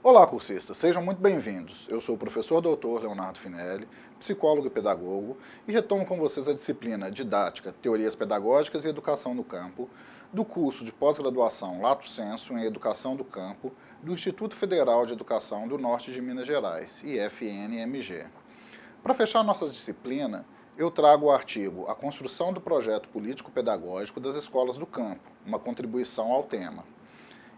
Olá, cursistas, sejam muito bem-vindos. Eu sou o professor Dr. Leonardo Finelli, psicólogo e pedagogo, e retomo com vocês a disciplina Didática, Teorias Pedagógicas e Educação no Campo, do curso de pós-graduação Lato Sensu em Educação do Campo, do Instituto Federal de Educação do Norte de Minas Gerais, IFNMG. Para fechar nossa disciplina, eu trago o artigo A Construção do Projeto Político-Pedagógico das Escolas do Campo, uma contribuição ao tema.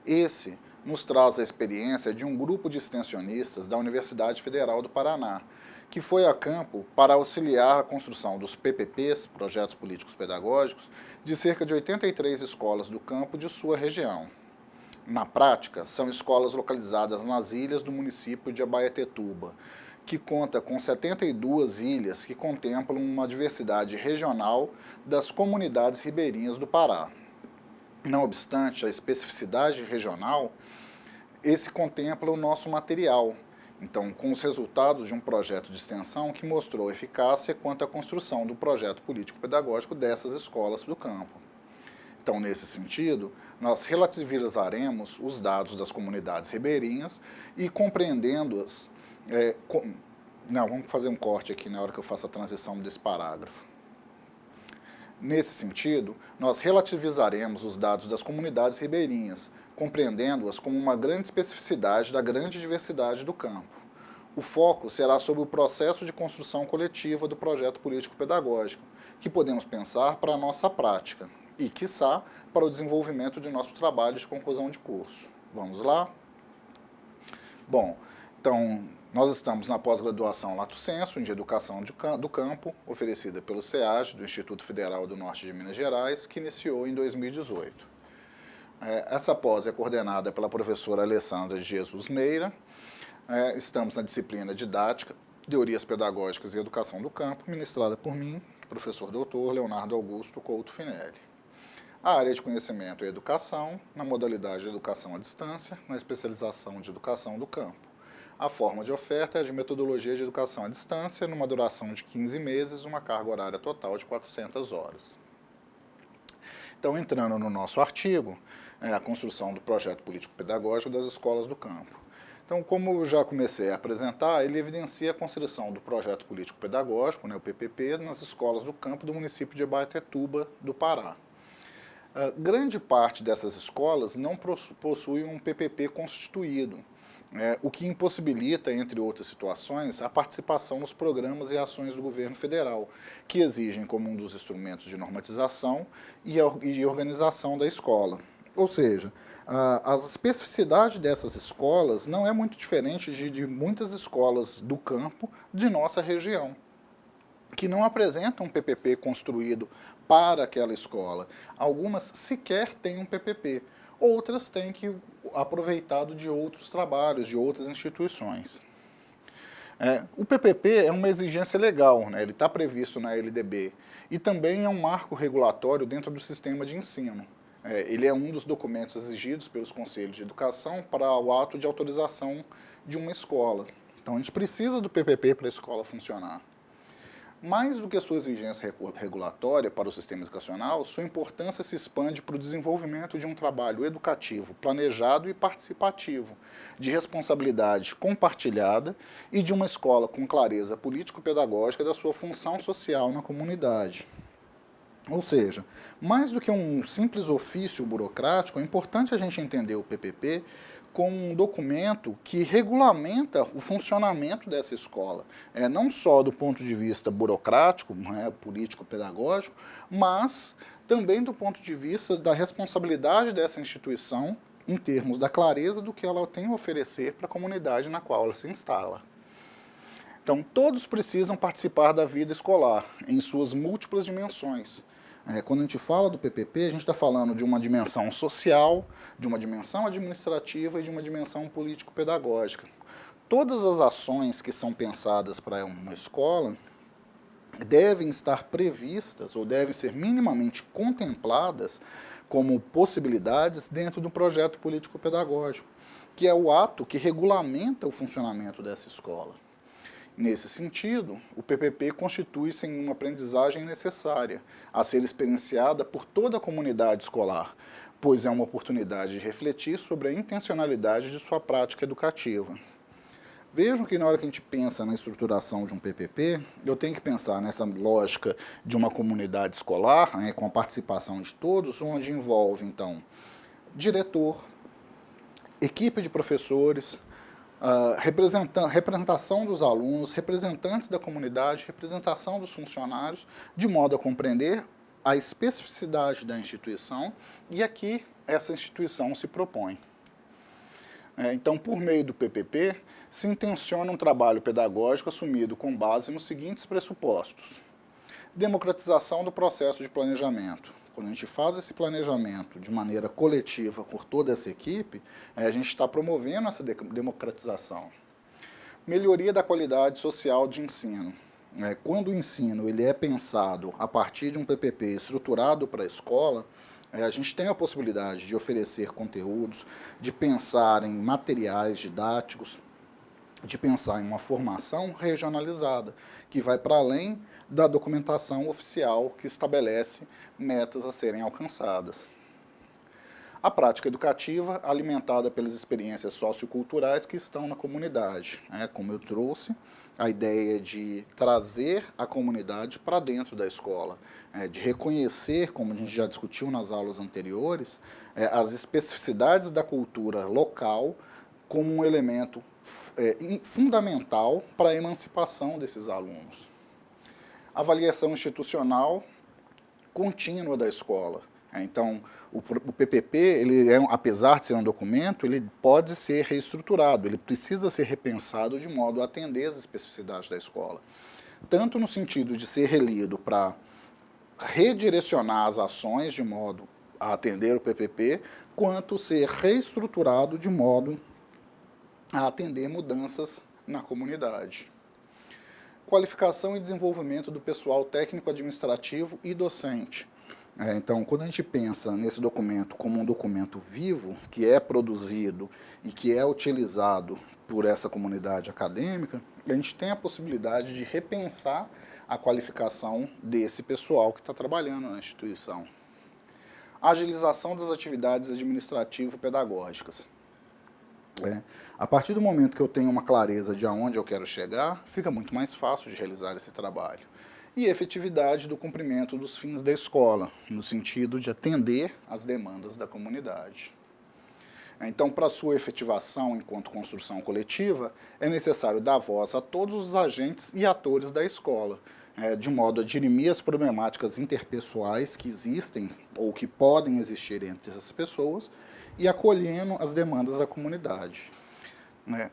Esse nos traz a experiência de um grupo de extensionistas da Universidade Federal do Paraná, que foi a campo para auxiliar a construção dos PPPs, Projetos Políticos Pedagógicos, de cerca de 83 escolas do campo de sua região. Na prática, são escolas localizadas nas ilhas do município de Abaetetuba, que conta com 72 ilhas que contemplam uma diversidade regional das comunidades ribeirinhas do Pará. Não obstante a especificidade regional, esse contempla o nosso material, então, com os resultados de um projeto de extensão que mostrou eficácia quanto à construção do projeto político-pedagógico dessas escolas do campo. Então, nesse sentido, nós relativizaremos os dados das comunidades ribeirinhas e compreendendo-as... vamos fazer um corte aqui na hora que eu faço a transição desse parágrafo. Nesse sentido, nós relativizaremos os dados das comunidades ribeirinhas, compreendendo-as como uma grande especificidade da grande diversidade do campo. O foco será sobre o processo de construção coletiva do projeto político-pedagógico, que podemos pensar para a nossa prática e, quiçá, para o desenvolvimento de nosso trabalho de conclusão de curso. Vamos lá? Bom, então, nós estamos na pós-graduação Lato Sensu em Educação do Campo, oferecida pelo SEAG, do Instituto Federal do Norte de Minas Gerais, que iniciou em 2018. Essa pós é coordenada pela professora Alessandra de Jesus Meira. Estamos na disciplina Didática, Teorias Pedagógicas e Educação do Campo, ministrada por mim, professor doutor Leonardo Augusto Couto Finelli. A área de conhecimento é Educação, na modalidade de Educação à Distância, na especialização de Educação do Campo. A forma de oferta é de Metodologia de Educação à Distância, numa duração de 15 meses, uma carga horária total de 400 horas. Então, entrando no nosso artigo, a construção do projeto político-pedagógico das escolas do campo. Então, como eu já comecei a apresentar, ele evidencia a construção do projeto político-pedagógico, o PPP, nas escolas do campo do município de Abaetetuba, do Pará. Grande parte dessas escolas não possui um PPP constituído, o que impossibilita, entre outras situações, a participação nos programas e ações do governo federal, que exigem como um dos instrumentos de normatização e organização da escola. Ou seja, a especificidade dessas escolas não é muito diferente de muitas escolas do campo de nossa região, que não apresentam um PPP construído para aquela escola. Algumas sequer têm um PPP, outras têm que aproveitado de outros trabalhos, de outras instituições. O PPP é uma exigência legal, ele está previsto na LDB, e também é um marco regulatório dentro do sistema de ensino. Ele é um dos documentos exigidos pelos conselhos de educação para o ato de autorização de uma escola. Então, a gente precisa do PPP para a escola funcionar. Mais do que a sua exigência regulatória para o sistema educacional, sua importância se expande para o desenvolvimento de um trabalho educativo planejado e participativo, de responsabilidade compartilhada e de uma escola com clareza político-pedagógica da sua função social na comunidade. Ou seja, mais do que um simples ofício burocrático, é importante a gente entender o PPP como um documento que regulamenta o funcionamento dessa escola, não só do ponto de vista burocrático, político-pedagógico, mas também do ponto de vista da responsabilidade dessa instituição em termos da clareza do que ela tem a oferecer para a comunidade na qual ela se instala. Então, todos precisam participar da vida escolar, em suas múltiplas dimensões. Quando a gente fala do PPP, a gente está falando de uma dimensão social, de uma dimensão administrativa e de uma dimensão político-pedagógica. Todas as ações que são pensadas para uma escola devem estar previstas ou devem ser minimamente contempladas como possibilidades dentro do projeto político-pedagógico, que é o ato que regulamenta o funcionamento dessa escola. Nesse sentido, o PPP constitui-se uma aprendizagem necessária a ser experienciada por toda a comunidade escolar, pois é uma oportunidade de refletir sobre a intencionalidade de sua prática educativa. Vejam que na hora que a gente pensa na estruturação de um PPP, eu tenho que pensar nessa lógica de uma comunidade escolar, né, com a participação de todos, onde envolve, então, diretor, equipe de professores, representação dos alunos, representantes da comunidade, representação dos funcionários, de modo a compreender a especificidade da instituição e a que essa instituição se propõe. Então, por meio do PPP, se intenciona um trabalho pedagógico assumido com base nos seguintes pressupostos. Democratização do processo de planejamento. Quando a gente faz esse planejamento de maneira coletiva por toda essa equipe, a gente está promovendo essa democratização. Melhoria da qualidade social de ensino. Quando o ensino ele é pensado a partir de um PPP estruturado para a escola, a gente tem a possibilidade de oferecer conteúdos, de pensar em materiais didáticos, de pensar em uma formação regionalizada, que vai para além da documentação oficial que estabelece metas a serem alcançadas. A prática educativa alimentada pelas experiências socioculturais que estão na comunidade, como eu trouxe, a ideia de trazer a comunidade para dentro da escola, de reconhecer, como a gente já discutiu nas aulas anteriores, as especificidades da cultura local como um elemento fundamental para a emancipação desses alunos. Avaliação institucional contínua da escola. Então, o PPP, apesar de ser um documento, ele pode ser reestruturado, ele precisa ser repensado de modo a atender as especificidades da escola. Tanto no sentido de ser relido para redirecionar as ações de modo a atender o PPP, quanto ser reestruturado de modo a atender mudanças na comunidade. Qualificação e desenvolvimento do pessoal técnico-administrativo e docente. Então, quando a gente pensa nesse documento como um documento vivo, que é produzido e que é utilizado por essa comunidade acadêmica, a gente tem a possibilidade de repensar a qualificação desse pessoal que está trabalhando na instituição. Agilização das atividades administrativo-pedagógicas. A partir do momento que eu tenho uma clareza de aonde eu quero chegar, fica muito mais fácil de realizar esse trabalho. E efetividade do cumprimento dos fins da escola, no sentido de atender às demandas da comunidade. Então, para sua efetivação enquanto construção coletiva, é necessário dar voz a todos os agentes e atores da escola, de modo a dirimir as problemáticas interpessoais que existem ou que podem existir entre essas pessoas e acolhendo as demandas da comunidade.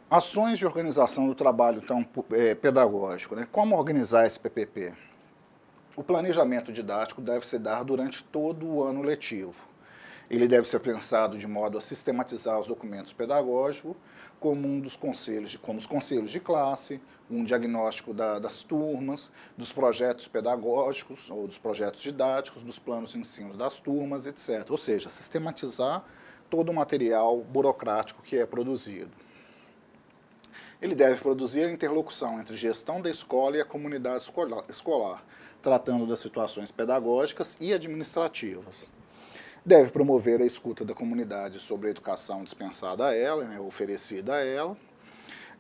Ações de organização do trabalho então, pedagógico. Como organizar esse PPP? O planejamento didático deve se dar durante todo o ano letivo. Ele deve ser pensado de modo a sistematizar os documentos pedagógicos, como os conselhos de classe, um diagnóstico das turmas, dos projetos pedagógicos ou dos projetos didáticos, dos planos de ensino das turmas, etc. Ou seja, sistematizar todo o material burocrático que é produzido. Ele deve produzir a interlocução entre gestão da escola e a comunidade escolar, tratando das situações pedagógicas e administrativas. Deve promover a escuta da comunidade sobre a educação dispensada a ela, oferecida a ela.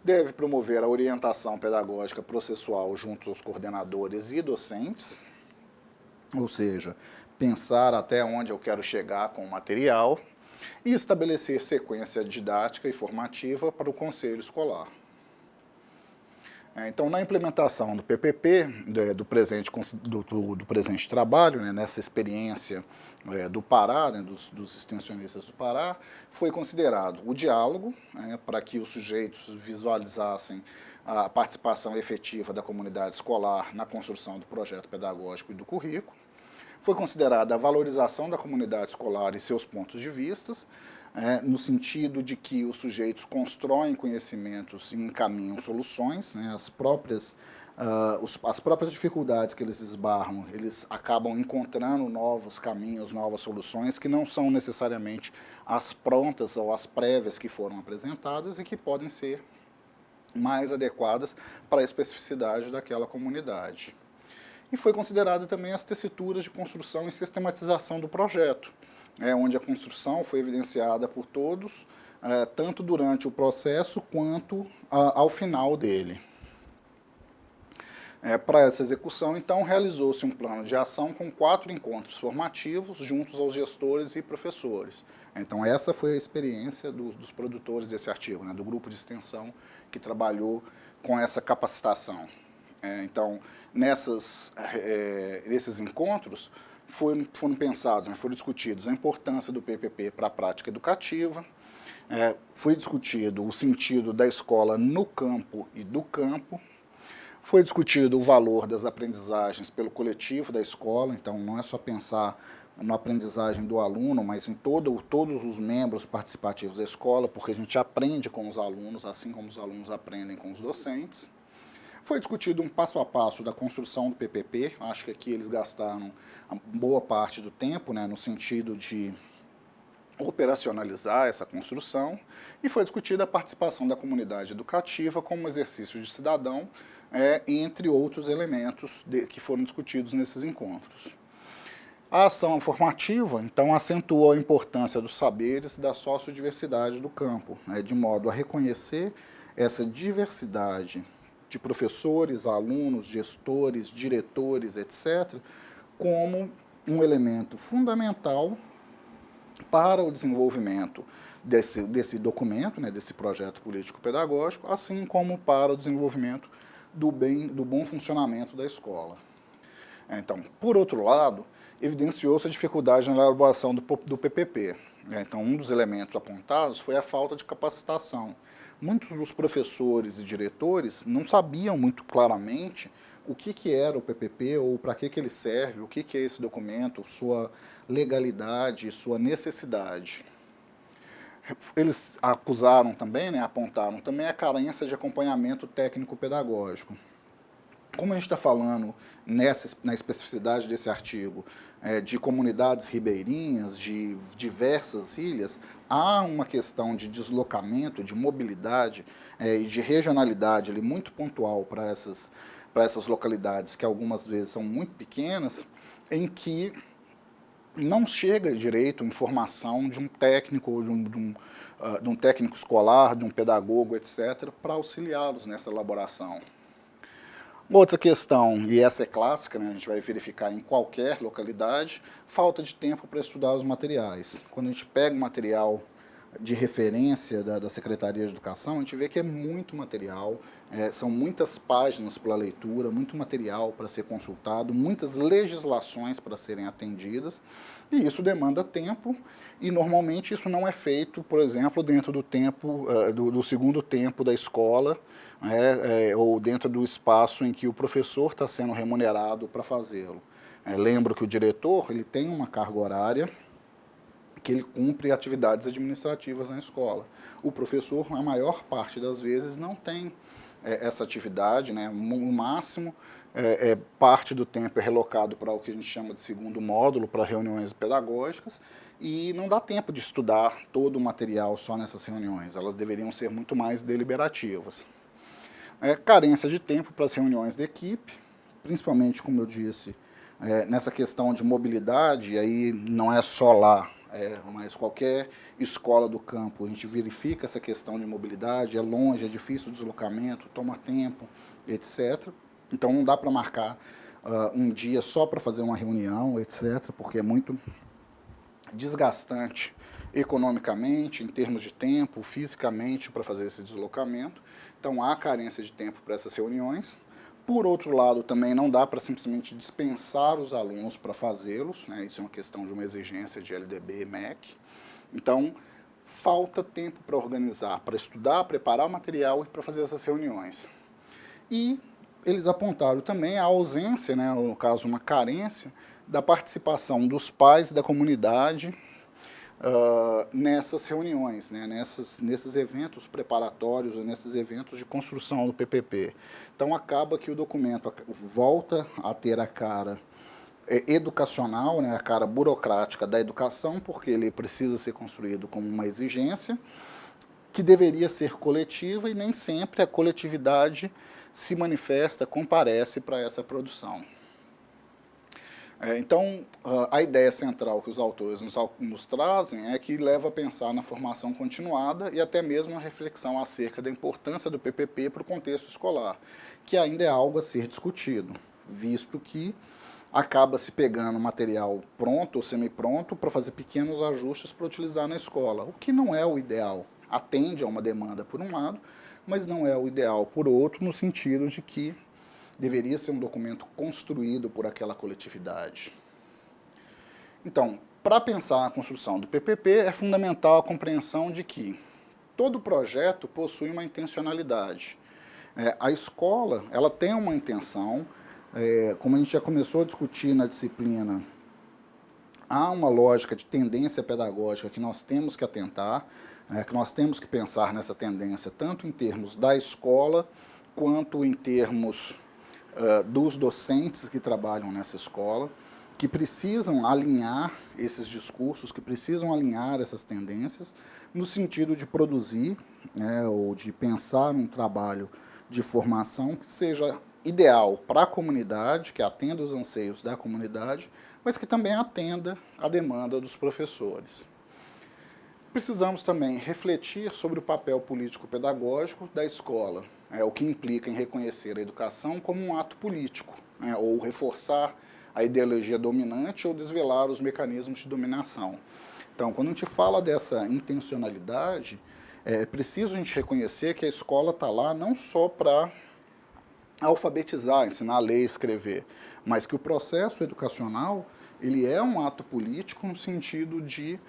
Deve promover a orientação pedagógica processual junto aos coordenadores e docentes, ou seja, pensar até onde eu quero chegar com o material, e estabelecer sequência didática e formativa para o conselho escolar. Então, na implementação do PPP, do presente trabalho, nessa experiência do Pará, dos extensionistas do Pará, foi considerado o diálogo, para que os sujeitos visualizassem a participação efetiva da comunidade escolar na construção do projeto pedagógico e do currículo. Foi considerada a valorização da comunidade escolar e seus pontos de vista, no sentido de que os sujeitos constroem conhecimentos e encaminham soluções, as próprias dificuldades que eles esbarram, eles acabam encontrando novos caminhos, novas soluções, que não são necessariamente as prontas ou as prévias que foram apresentadas e que podem ser mais adequadas para a especificidade daquela comunidade. E foi considerada também as tessituras de construção e sistematização do projeto, onde a construção foi evidenciada por todos, tanto durante o processo quanto ao final dele. Para essa execução, então, realizou-se um plano de ação com 4 encontros formativos juntos aos gestores e professores. Então, essa foi a experiência dos produtores desse artigo, né, do grupo de extensão que trabalhou com essa capacitação. Então, nesses encontros, foram pensados, foram discutidos a importância do PPP para a prática educativa, foi discutido o sentido da escola no campo e do campo, foi discutido o valor das aprendizagens pelo coletivo da escola, então não é só pensar na aprendizagem do aluno, mas em todos os membros participativos da escola, porque a gente aprende com os alunos, assim como os alunos aprendem com os docentes. Foi discutido um passo a passo da construção do PPP, acho que aqui eles gastaram boa parte do tempo, no sentido de operacionalizar essa construção, e foi discutida a participação da comunidade educativa como exercício de cidadão, entre outros elementos que foram discutidos nesses encontros. A ação formativa, então, acentuou a importância dos saberes e da sociodiversidade do campo, de modo a reconhecer essa diversidade de professores, alunos, gestores, diretores, etc., como um elemento fundamental para o desenvolvimento desse documento, desse projeto político-pedagógico, assim como para o desenvolvimento do bom funcionamento da escola. Então, por outro lado, evidenciou-se a dificuldade na elaboração do PPP. Então, um dos elementos apontados foi a falta de capacitação. Muitos dos professores e diretores não sabiam muito claramente o que era o PPP ou para que ele serve, o que é esse documento, sua legalidade, sua necessidade. Eles acusaram também, apontaram também a carência de acompanhamento técnico-pedagógico. Como a gente está falando na especificidade desse artigo de comunidades ribeirinhas, de diversas ilhas, há uma questão de deslocamento, de mobilidade e de regionalidade ali, muito pontual para essas localidades, que algumas vezes são muito pequenas, em que não chega direito informação de um técnico, ou de um técnico escolar, de um pedagogo, etc., para auxiliá-los nessa elaboração. Outra questão, e essa é clássica, a gente vai verificar em qualquer localidade, falta de tempo para estudar os materiais. Quando a gente pega o material de referência da Secretaria de Educação, a gente vê que é muito material, são muitas páginas para leitura, muito material para ser consultado, muitas legislações para serem atendidas, e isso demanda tempo, e normalmente isso não é feito, por exemplo, dentro do tempo, do segundo tempo da escola, ou dentro do espaço em que o professor está sendo remunerado para fazê-lo. Lembro que o diretor ele tem uma carga horária, que ele cumpre atividades administrativas na escola. O professor, a maior parte das vezes, não tem essa atividade, no máximo, parte do tempo é relocado para o que a gente chama de segundo módulo, para reuniões pedagógicas, e não dá tempo de estudar todo o material só nessas reuniões, elas deveriam ser muito mais deliberativas. Carência de tempo para as reuniões de equipe, principalmente, como eu disse, nessa questão de mobilidade, aí não é só lá, mas qualquer escola do campo, a gente verifica essa questão de mobilidade, é longe, é difícil o deslocamento, toma tempo, etc. Então não dá para marcar um dia só para fazer uma reunião, etc., porque é muito desgastante economicamente, em termos de tempo, fisicamente, para fazer esse deslocamento. Então há carência de tempo para essas reuniões. Por outro lado, também não dá para simplesmente dispensar os alunos para fazê-los, isso é uma questão de uma exigência de LDB e MEC. Então, falta tempo para organizar, para estudar, preparar o material e para fazer essas reuniões. E eles apontaram também a ausência, no caso uma carência, da participação dos pais da comunidade nessas reuniões, nesses eventos preparatórios, nesses eventos de construção do PPP. Então acaba que o documento volta a ter a cara educacional, a cara burocrática da educação, porque ele precisa ser construído como uma exigência que deveria ser coletiva e nem sempre a coletividade se manifesta, comparece para essa produção. Então, a ideia central que os autores nos trazem é que leva a pensar na formação continuada e até mesmo a reflexão acerca da importância do PPP para o contexto escolar, que ainda é algo a ser discutido, visto que acaba se pegando material pronto ou semi-pronto para fazer pequenos ajustes para utilizar na escola, o que não é o ideal. Atende a uma demanda por um lado, mas não é o ideal por outro, no sentido de que deveria ser um documento construído por aquela coletividade. Então, para pensar a construção do PPP, é fundamental a compreensão de que todo projeto possui uma intencionalidade. A escola, ela tem uma intenção, como a gente já começou a discutir na disciplina, há uma lógica de tendência pedagógica que nós temos que atentar, que nós temos que pensar nessa tendência tanto em termos da escola, quanto em termos dos docentes que trabalham nessa escola, que precisam alinhar esses discursos, que precisam alinhar essas tendências, no sentido de produzir, ou de pensar um trabalho de formação que seja ideal para a comunidade, que atenda os anseios da comunidade, mas que também atenda a demanda dos professores. Precisamos também refletir sobre o papel político-pedagógico da escola, o que implica em reconhecer a educação como um ato político, ou reforçar a ideologia dominante ou desvelar os mecanismos de dominação. Então, quando a gente fala dessa intencionalidade, é preciso a gente reconhecer que a escola está lá não só para alfabetizar, ensinar a ler e escrever, mas que o processo educacional ele é um ato político no sentido de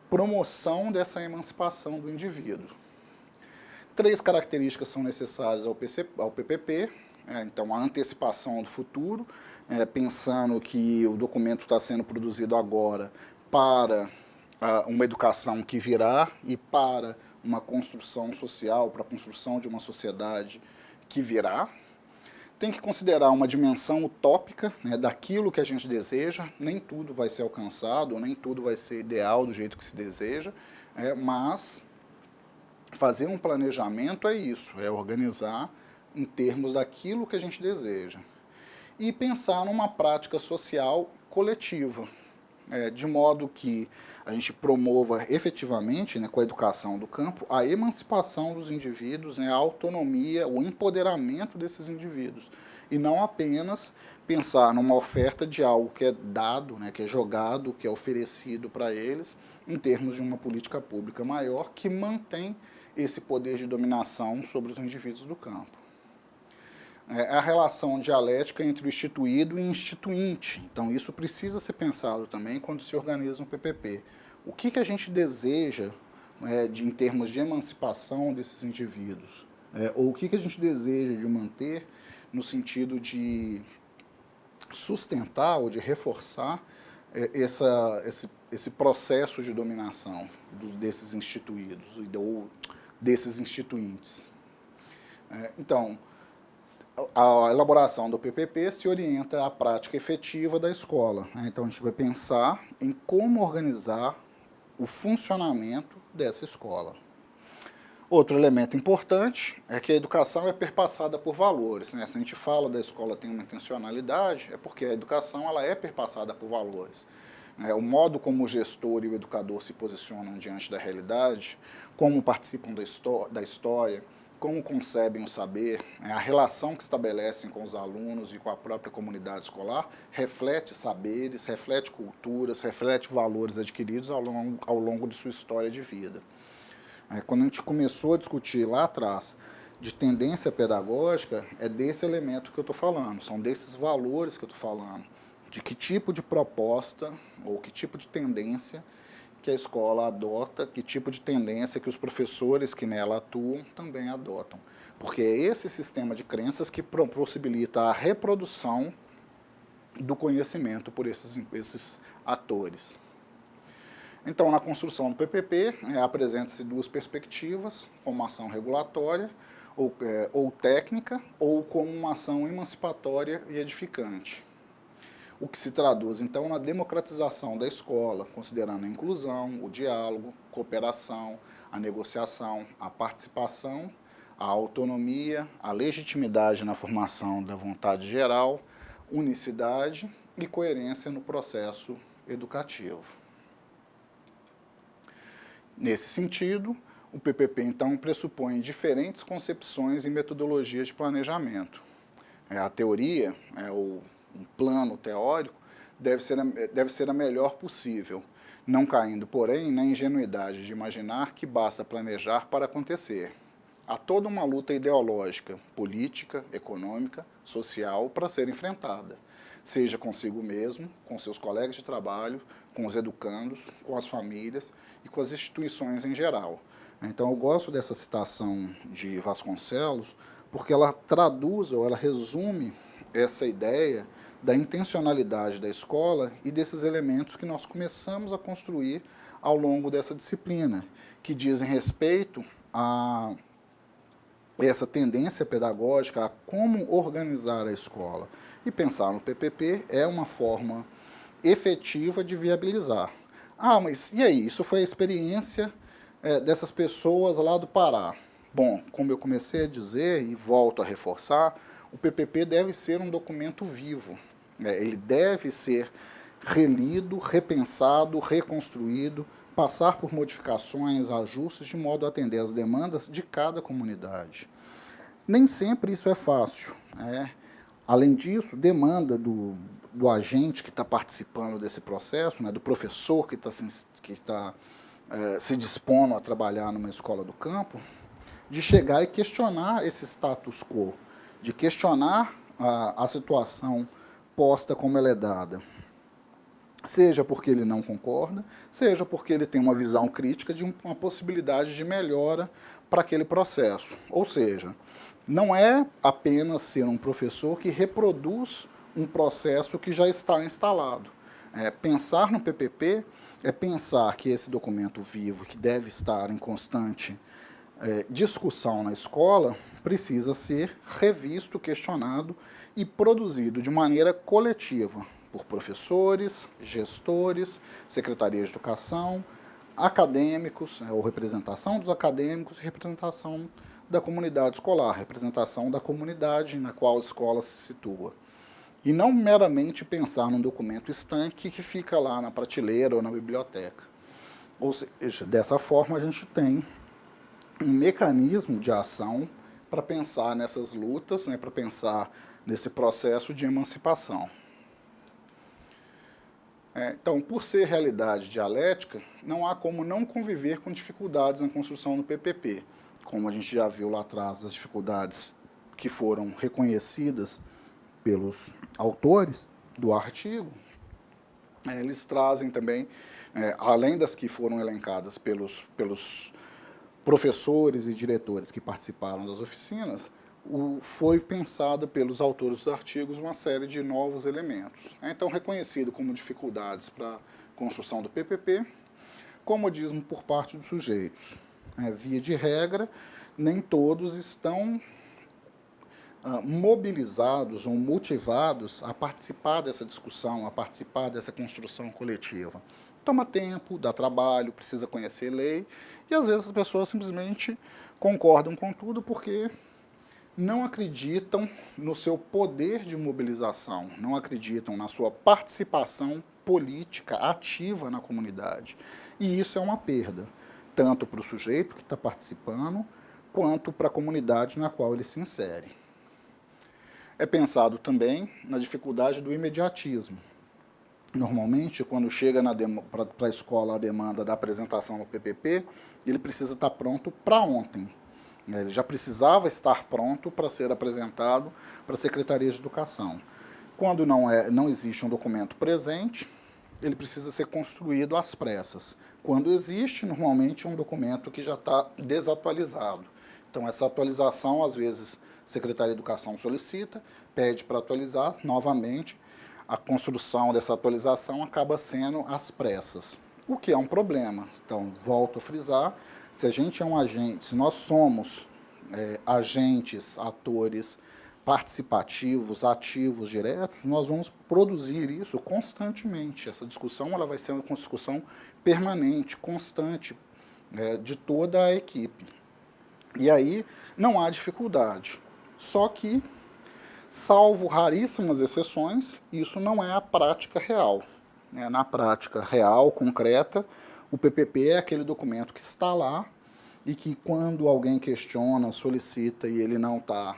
promoção dessa emancipação do indivíduo. 3 características são necessárias ao PPP, então a antecipação do futuro, pensando que o documento está sendo produzido agora para uma educação que virá e para uma construção social, para a construção de uma sociedade que virá. Tem que considerar uma dimensão utópica, daquilo que a gente deseja, nem tudo vai ser alcançado, nem tudo vai ser ideal do jeito que se deseja, mas fazer um planejamento é isso, é organizar em termos daquilo que a gente deseja. E pensar numa prática social coletiva, de modo que a gente promova efetivamente, com a educação do campo, a emancipação dos indivíduos, a autonomia, o empoderamento desses indivíduos. E não apenas pensar numa oferta de algo que é dado, que é jogado, que é oferecido para eles, em termos de uma política pública maior que mantém esse poder de dominação sobre os indivíduos do campo. A relação dialética entre o instituído e o instituinte. Então, isso precisa ser pensado também quando se organiza um PPP. O que a gente deseja em termos de emancipação desses indivíduos? Ou o que a gente deseja de manter no sentido de sustentar ou de reforçar esse processo de dominação desses instituídos ou desses instituintes. Então, a elaboração do PPP se orienta à prática efetiva da escola. Então, a gente vai pensar em como organizar o funcionamento dessa escola. Outro elemento importante é que a educação é perpassada por valores. Se a gente fala da escola tem uma intencionalidade, é porque a educação ela é perpassada por valores. O modo como o gestor e o educador se posicionam diante da realidade, como participam da história, como concebem o saber, a relação que estabelecem com os alunos e com a própria comunidade escolar, reflete saberes, reflete culturas, reflete valores adquiridos ao longo de sua história de vida. Quando a gente começou a discutir lá atrás de tendência pedagógica, é desse elemento que eu estou falando, são desses valores que eu estou falando, de que tipo de proposta ou que tipo de tendência que a escola adota, que tipo de tendência que os professores que nela atuam também adotam. Porque é esse sistema de crenças que possibilita a reprodução do conhecimento por esses atores. Então, na construção do PPP, apresenta-se 2 perspectivas, como uma ação regulatória, ou técnica, ou como uma ação emancipatória e edificante. O que se traduz, então, na democratização da escola, considerando a inclusão, o diálogo, cooperação, a negociação, a participação, a autonomia, a legitimidade na formação da vontade geral, unicidade e coerência no processo educativo. Nesse sentido, o PPP, então, pressupõe diferentes concepções e metodologias de planejamento. A teoria, ou um plano teórico, deve ser a melhor possível, não caindo, porém, na ingenuidade de imaginar que basta planejar para acontecer. Há toda uma luta ideológica, política, econômica, social para ser enfrentada, seja consigo mesmo, com seus colegas de trabalho, com os educandos, com as famílias e com as instituições em geral. Então eu gosto dessa citação de Vasconcelos porque ela traduz ou ela resume essa ideia da intencionalidade da escola e desses elementos que nós começamos a construir ao longo dessa disciplina, que dizem respeito a essa tendência pedagógica a como organizar a escola. E pensar no PPP é uma forma efetiva de viabilizar. Ah, mas e aí? Isso foi a experiência dessas pessoas lá do Pará. Bom, como eu comecei a dizer e volto a reforçar, o PPP deve ser um documento vivo. Ele deve ser relido, repensado, reconstruído, passar por modificações, ajustes, de modo a atender às demandas de cada comunidade. Nem sempre isso é fácil. Além disso, demanda do agente que está participando desse processo, do professor que está se dispondo a trabalhar numa escola do campo, de chegar e questionar esse status quo, de questionar a situação posta como ela é dada. Seja porque ele não concorda, seja porque ele tem uma visão crítica de uma possibilidade de melhora para aquele processo. Ou seja, não é apenas ser um professor que reproduz um processo que já está instalado. Pensar no PPP é pensar que esse documento vivo, que deve estar em constante discussão na escola, precisa ser revisto, questionado e produzido de maneira coletiva por professores, gestores, secretarias de educação, acadêmicos, ou representação dos acadêmicos e representação da comunidade escolar, representação da comunidade na qual a escola se situa. E não meramente pensar num documento estanque que fica lá na prateleira ou na biblioteca. Ou seja, dessa forma a gente tem um mecanismo de ação para pensar nessas lutas, para pensar nesse processo de emancipação. Então, por ser realidade dialética, não há como não conviver com dificuldades na construção do PPP. Como a gente já viu lá atrás, as dificuldades que foram reconhecidas pelos autores do artigo, eles trazem também, além das que foram elencadas pelos professores e diretores que participaram das oficinas, foi pensada pelos autores dos artigos uma série de novos elementos. Então, reconhecido como dificuldades para a construção do PPP, comodismo por parte dos sujeitos. Via de regra, nem todos estão mobilizados ou motivados a participar dessa discussão, a participar dessa construção coletiva. Toma tempo, dá trabalho, precisa conhecer lei, e às vezes as pessoas simplesmente concordam com tudo porque não acreditam no seu poder de mobilização, não acreditam na sua participação política ativa na comunidade. E isso é uma perda, tanto para o sujeito que está participando, quanto para a comunidade na qual ele se insere. É pensado também na dificuldade do imediatismo. Normalmente, quando chega para a escola a demanda da apresentação do PPP, ele precisa estar pronto para ontem. Ele já precisava estar pronto para ser apresentado para a Secretaria de Educação. Quando não existe um documento presente, ele precisa ser construído às pressas. Quando existe, normalmente é um documento que já está desatualizado. Então, essa atualização, às vezes, a Secretaria de Educação solicita, pede para atualizar novamente. A construção dessa atualização acaba sendo às pressas, o que é um problema. Então, volto a frisar, se a gente é um agente, se nós somos agentes, atores participativos, ativos, diretos, nós vamos produzir isso constantemente. Essa discussão ela vai ser uma discussão permanente, constante, de toda a equipe. E aí não há dificuldade. Só que Salvo raríssimas exceções, isso não é a prática real. Na prática real, concreta, o PPP é aquele documento que está lá e que quando alguém questiona, solicita e ele não está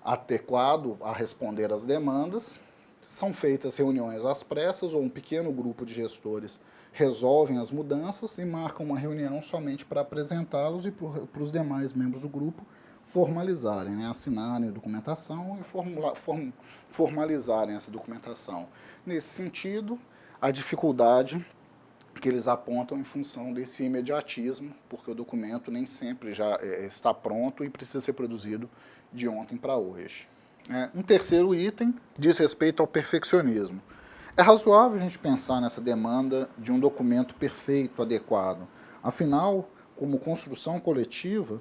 adequado a responder às demandas, são feitas reuniões às pressas ou um pequeno grupo de gestores resolvem as mudanças e marcam uma reunião somente para apresentá-los e para os demais membros do grupo formalizarem, assinarem a documentação e formalizarem essa documentação. Nesse sentido, a dificuldade que eles apontam em função desse imediatismo, porque o documento nem sempre já está pronto e precisa ser produzido de ontem para hoje. Um terceiro item diz respeito ao perfeccionismo. É razoável a gente pensar nessa demanda de um documento perfeito, adequado. Afinal, como construção coletiva,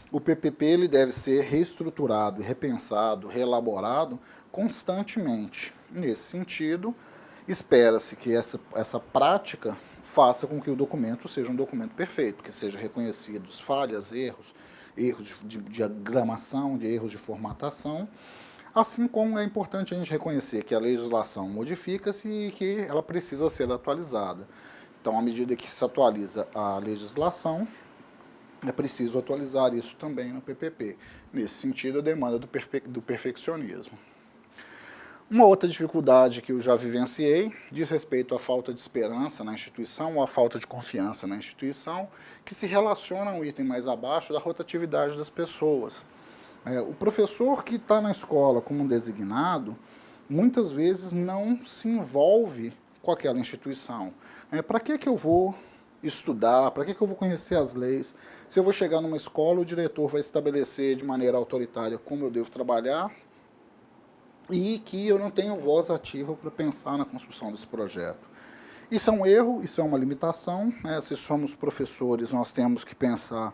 o PPP ele deve ser reestruturado, repensado, reelaborado constantemente. Nesse sentido, espera-se que essa prática faça com que o documento seja um documento perfeito, que seja reconhecidos falhas, erros de diagramação, de erros de formatação, assim como é importante a gente reconhecer que a legislação modifica-se e que ela precisa ser atualizada. Então, à medida que se atualiza a legislação, é preciso atualizar isso também no PPP. Nesse sentido, a demanda do perfeccionismo. Uma outra dificuldade que eu já vivenciei diz respeito à falta de esperança na instituição ou à falta de confiança na instituição, que se relaciona a um item mais abaixo da rotatividade das pessoas. O professor que está na escola como um designado, muitas vezes não se envolve com aquela instituição. Para que eu vou estudar? Para que eu vou conhecer as leis? Se eu vou chegar numa escola, o diretor vai estabelecer de maneira autoritária como eu devo trabalhar e que eu não tenho voz ativa para pensar na construção desse projeto. Isso é um erro, isso é uma limitação. Se somos professores, nós temos que pensar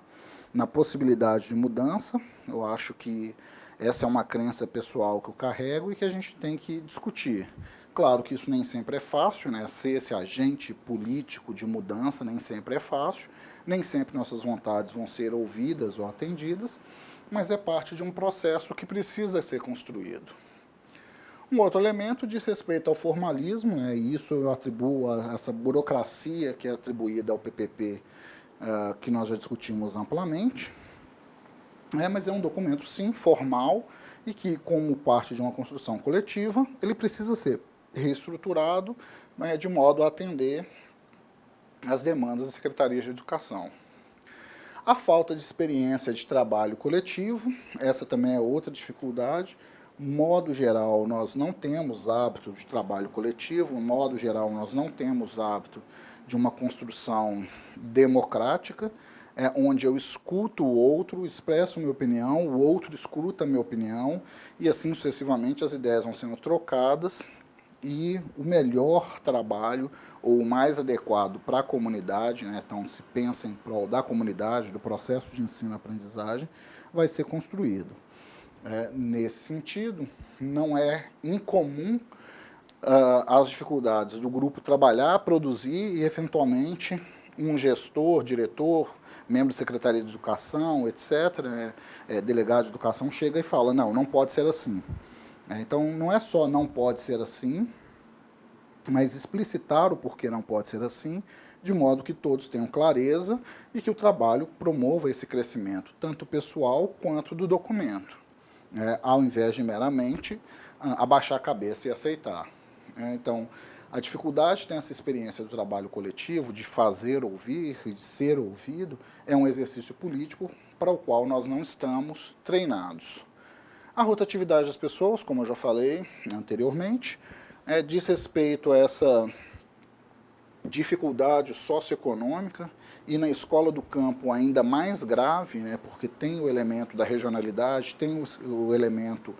na possibilidade de mudança. Eu acho que essa é uma crença pessoal que eu carrego e que a gente tem que discutir. Claro que isso nem sempre é fácil, ser esse agente político de mudança nem sempre é fácil, nem sempre nossas vontades vão ser ouvidas ou atendidas, mas é parte de um processo que precisa ser construído. Um outro elemento diz respeito ao formalismo, e isso eu atribuo a essa burocracia que é atribuída ao PPP, que nós já discutimos amplamente, mas é um documento, sim, formal, e que, como parte de uma construção coletiva, ele precisa ser reestruturado, de modo a atender às demandas da Secretaria de Educação. A falta de experiência de trabalho coletivo, essa também é outra dificuldade. Modo geral, nós não temos hábito de trabalho coletivo, modo geral, nós não temos hábito de uma construção democrática, onde eu escuto o outro, expresso minha opinião, o outro escuta a minha opinião, e assim sucessivamente as ideias vão sendo trocadas, e o melhor trabalho, ou o mais adequado para a comunidade, então se pensa em prol da comunidade, do processo de ensino-aprendizagem, vai ser construído. Nesse sentido, não é incomum as dificuldades do grupo trabalhar, produzir e, eventualmente, um gestor, diretor, membro de Secretaria de Educação, etc., delegado de Educação, chega e fala, não pode ser assim. Então, não é só não pode ser assim, mas explicitar o porquê não pode ser assim, de modo que todos tenham clareza e que o trabalho promova esse crescimento, tanto pessoal quanto do documento, ao invés de meramente abaixar a cabeça e aceitar. Então, a dificuldade nessa experiência do trabalho coletivo, de fazer ouvir, de ser ouvido, é um exercício político para o qual nós não estamos treinados. A rotatividade das pessoas, como eu já falei anteriormente, diz respeito a essa dificuldade socioeconômica e na escola do campo ainda mais grave, porque tem o elemento da regionalidade, tem o elemento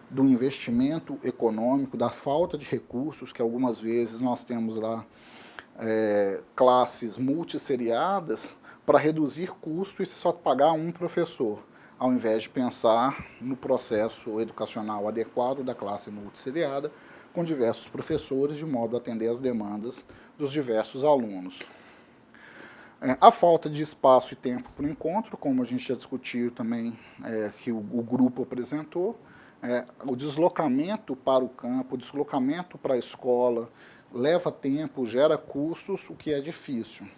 do investimento econômico, da falta de recursos, que algumas vezes nós temos lá classes multisseriadas para reduzir custo e só pagar um professor, ao invés de pensar no processo educacional adequado da classe multisseriada, com diversos professores, de modo a atender às demandas dos diversos alunos. A falta de espaço e tempo para o encontro, como a gente já discutiu também, que o grupo apresentou, O deslocamento para o campo, o deslocamento para a escola, leva tempo, gera custos, o que é difícil.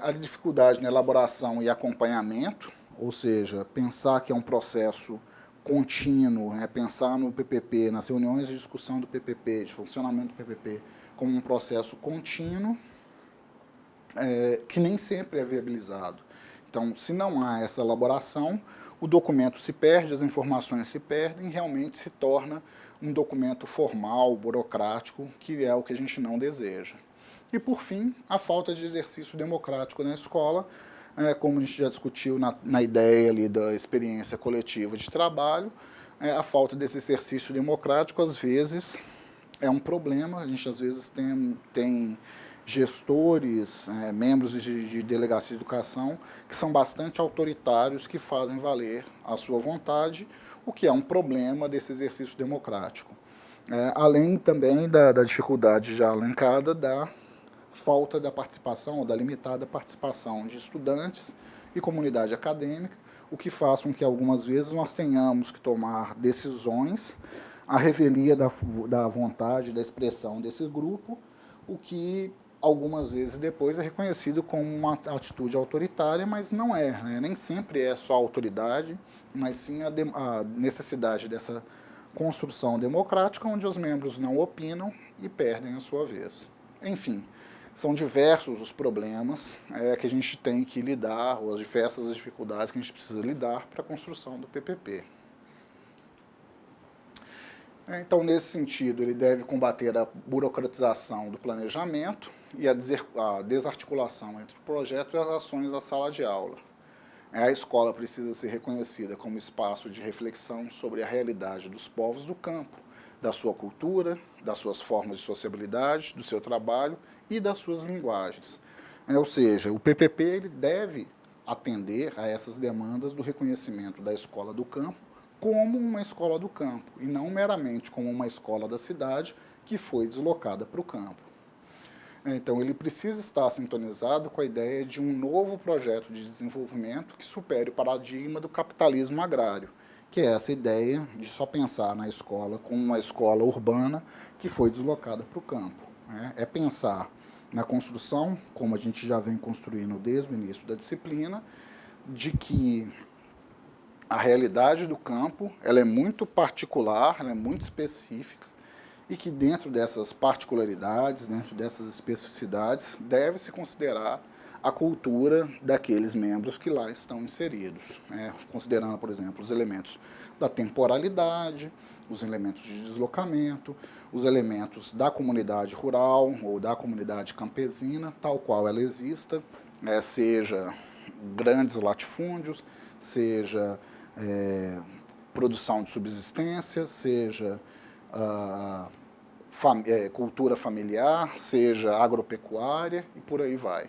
A dificuldade na elaboração e acompanhamento, ou seja, pensar que é um processo contínuo, pensar no PPP, nas reuniões de discussão do PPP, de funcionamento do PPP, como um processo contínuo, que nem sempre é viabilizado. Então, se não há essa elaboração, o documento se perde, as informações se perdem, e realmente se torna um documento formal, burocrático, que é o que a gente não deseja. E, por fim, a falta de exercício democrático na escola, como a gente já discutiu na ideia ali da experiência coletiva de trabalho, a falta desse exercício democrático, às vezes, é um problema. A gente, às vezes, tem gestores, membros de delegacia de educação, que são bastante autoritários, que fazem valer a sua vontade, o que é um problema desse exercício democrático. Além também da dificuldade já elencada da falta da participação, ou da limitada participação de estudantes e comunidade acadêmica, o que faz com que algumas vezes nós tenhamos que tomar decisões à revelia da vontade, da expressão desse grupo, o que algumas vezes depois é reconhecido como uma atitude autoritária, mas não é, nem sempre é só autoridade, mas sim a necessidade dessa construção democrática, onde os membros não opinam e perdem a sua vez. Enfim, são diversos os problemas que a gente tem que lidar, ou as diversas dificuldades que a gente precisa lidar para a construção do PPP. Então, nesse sentido, ele deve combater a burocratização do planejamento e a desarticulação entre o projeto e as ações da sala de aula. A escola precisa ser reconhecida como espaço de reflexão sobre a realidade dos povos do campo, da sua cultura, das suas formas de sociabilidade, do seu trabalho e das suas linguagens. Ou seja, o PPP ele deve atender a essas demandas do reconhecimento da escola do campo como uma escola do campo, e não meramente como uma escola da cidade que foi deslocada para o campo. Então, ele precisa estar sintonizado com a ideia de um novo projeto de desenvolvimento que supere o paradigma do capitalismo agrário, que é essa ideia de só pensar na escola como uma escola urbana que foi deslocada para o campo. É pensar na construção, como a gente já vem construindo desde o início da disciplina, de que a realidade do campo ela é muito particular, ela é muito específica, e que dentro dessas particularidades, dentro dessas especificidades, deve-se considerar a cultura daqueles membros que lá estão inseridos, considerando, por exemplo, os elementos da temporalidade, os elementos de deslocamento, os elementos da comunidade rural ou da comunidade campesina, tal qual ela exista, seja grandes latifúndios, seja produção de subsistência, seja cultura familiar, seja agropecuária e por aí vai.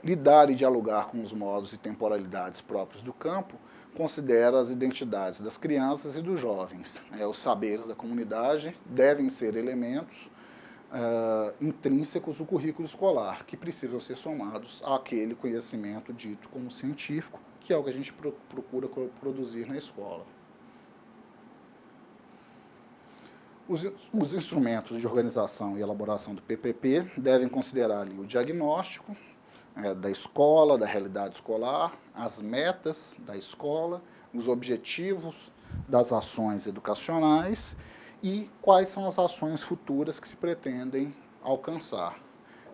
Lidar e dialogar com os modos e temporalidades próprios do campo considera as identidades das crianças e dos jovens. Os saberes da comunidade devem ser elementos intrínsecos do currículo escolar, que precisam ser somados àquele conhecimento dito como científico, que é o que a gente procura produzir na escola. Os instrumentos de organização e elaboração do PPP devem considerar ali o diagnóstico da escola, da realidade escolar, as metas da escola, os objetivos das ações educacionais e quais são as ações futuras que se pretendem alcançar.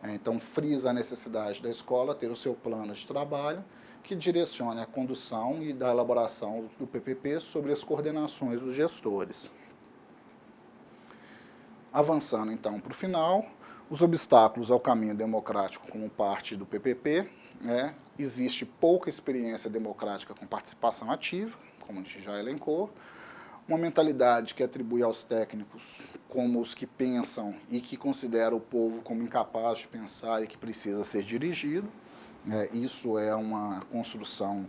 Então, frisa a necessidade da escola ter o seu plano de trabalho que direcione a condução e da elaboração do PPP sobre as coordenações dos gestores. Avançando, então, para o final, os obstáculos ao caminho democrático como parte do PPP, existe pouca experiência democrática com participação ativa, como a gente já elencou, uma mentalidade que atribui aos técnicos como os que pensam e que considera o povo como incapaz de pensar e que precisa ser dirigido. Isso é uma construção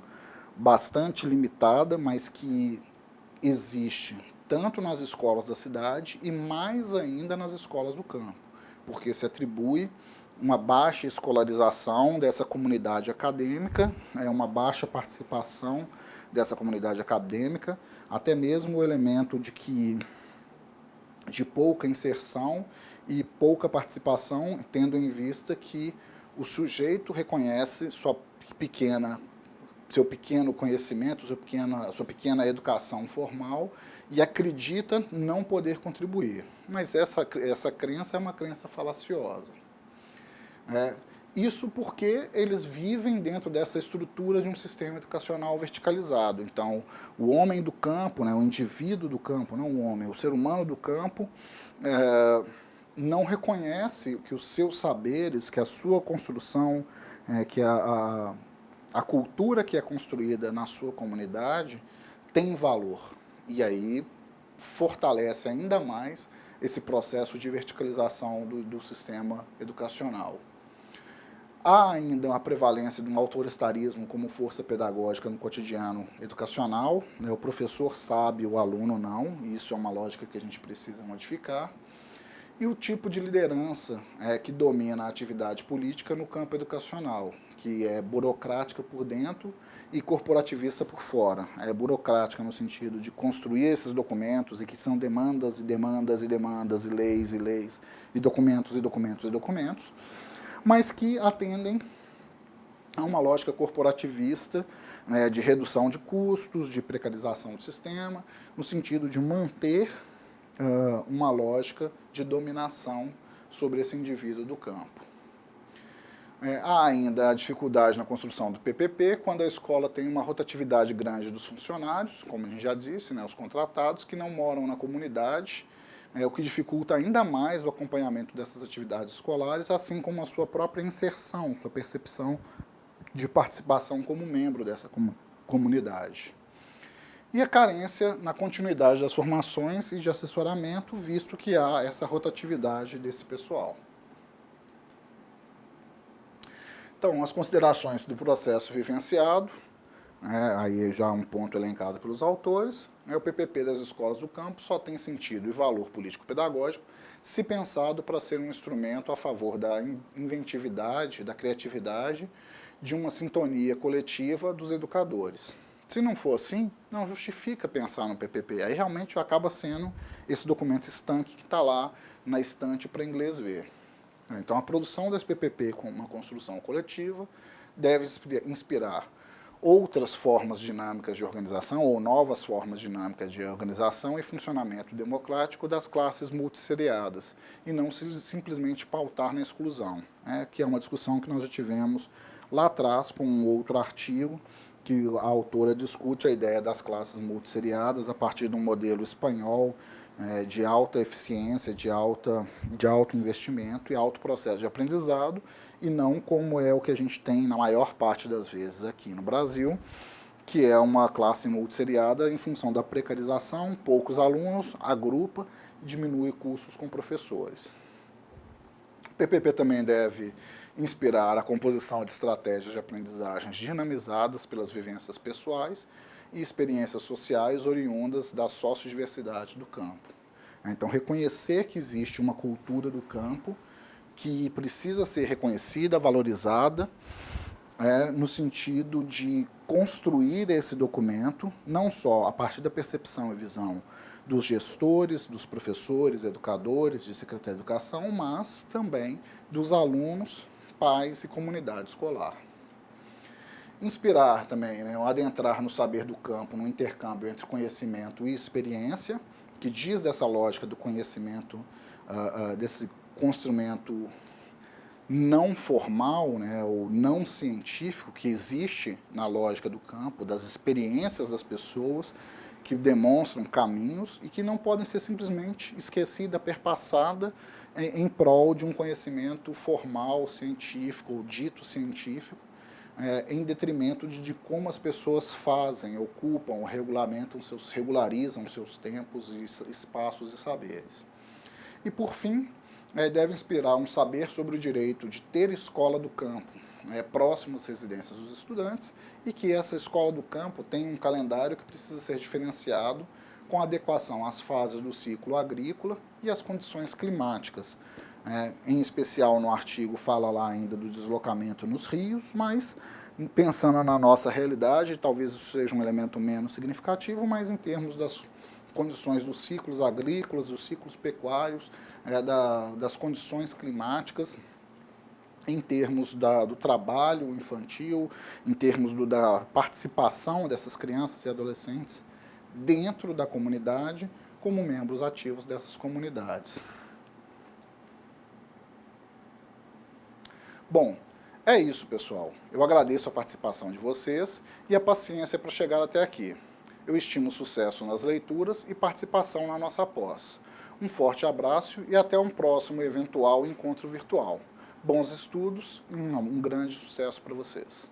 bastante limitada, mas que existe tanto nas escolas da cidade e mais ainda nas escolas do campo, porque se atribui uma baixa escolarização dessa comunidade acadêmica, uma baixa participação dessa comunidade acadêmica, até mesmo o elemento de pouca inserção e pouca participação, tendo em vista que o sujeito reconhece seu pequeno conhecimento, sua pequena educação formal e acredita não poder contribuir. Mas essa crença é uma crença falaciosa. Isso porque eles vivem dentro dessa estrutura de um sistema educacional verticalizado. Então, o homem do campo, o indivíduo do campo, não o homem, o ser humano do campo, não reconhece que os seus saberes, que a sua construção, que a cultura que é construída na sua comunidade tem valor. E aí fortalece ainda mais esse processo de verticalização do sistema educacional. Há ainda a prevalência de um autoritarismo como força pedagógica no cotidiano educacional. O professor sabe, o aluno não. Isso é uma lógica que a gente precisa modificar. E o tipo de liderança que domina a atividade política no campo educacional, que é burocrática por dentro e corporativista por fora. É burocrática no sentido de construir esses documentos e que são demandas e demandas e demandas e leis e documentos e documentos e documentos, mas que atendem a uma lógica corporativista, de redução de custos, de precarização do sistema, no sentido de manter uma lógica de dominação sobre esse indivíduo do campo. Há ainda a dificuldade na construção do PPP, quando a escola tem uma rotatividade grande dos funcionários, como a gente já disse, os contratados, que não moram na comunidade, o que dificulta ainda mais o acompanhamento dessas atividades escolares, assim como a sua própria inserção, sua percepção de participação como membro dessa comunidade. E a carência na continuidade das formações e de assessoramento, visto que há essa rotatividade desse pessoal. Então, as considerações do processo vivenciado, aí já um ponto elencado pelos autores, o PPP das escolas do campo só tem sentido e valor político-pedagógico se pensado para ser um instrumento a favor da inventividade, da criatividade, de uma sintonia coletiva dos educadores. Se não for assim, não justifica pensar no PPP. Aí realmente acaba sendo esse documento estanque que está lá na estante para inglês ver. Então a produção desse PPP com uma construção coletiva deve inspirar outras formas dinâmicas de organização ou novas formas dinâmicas de organização e funcionamento democrático das classes multisseriadas e não simplesmente pautar na exclusão, que é uma discussão que nós já tivemos lá atrás com um outro artigo que a autora discute a ideia das classes multisseriadas a partir de um modelo espanhol de alta eficiência, de alto investimento e alto processo de aprendizado, e não como é o que a gente tem na maior parte das vezes aqui no Brasil, que é uma classe multisseriada em função da precarização, poucos alunos, agrupa e diminui custos com professores. O PPP também deve inspirar a composição de estratégias de aprendizagens dinamizadas pelas vivências pessoais e experiências sociais oriundas da sociodiversidade do campo. Então, reconhecer que existe uma cultura do campo que precisa ser reconhecida, valorizada, no sentido de construir esse documento, não só a partir da percepção e visão dos gestores, dos professores, educadores, de secretaria de educação, mas também dos alunos, pais e comunidade escolar. Inspirar também, adentrar no saber do campo, no intercâmbio entre conhecimento e experiência, que diz dessa lógica do conhecimento, desse construmento não formal, ou não científico, que existe na lógica do campo, das experiências das pessoas, que demonstram caminhos e que não podem ser simplesmente esquecida, perpassada em prol de um conhecimento formal, científico, ou dito científico, em detrimento de como as pessoas fazem, ocupam, regularizam seus tempos, e espaços e saberes. E, por fim, deve inspirar um saber sobre o direito de ter escola do campo, próximo às residências dos estudantes, e que essa escola do campo tem um calendário que precisa ser diferenciado com adequação às fases do ciclo agrícola e às condições climáticas, Em especial no artigo fala lá ainda do deslocamento nos rios, mas pensando na nossa realidade, talvez isso seja um elemento menos significativo, mas em termos das condições dos ciclos agrícolas, dos ciclos pecuários, das condições climáticas, em termos do trabalho infantil, em termos da participação dessas crianças e adolescentes dentro da comunidade, como membros ativos dessas comunidades. Bom, é isso, pessoal. Eu agradeço a participação de vocês e a paciência para chegar até aqui. Eu estimo sucesso nas leituras e participação na nossa pós. Um forte abraço e até um próximo eventual encontro virtual. Bons estudos e um grande sucesso para vocês.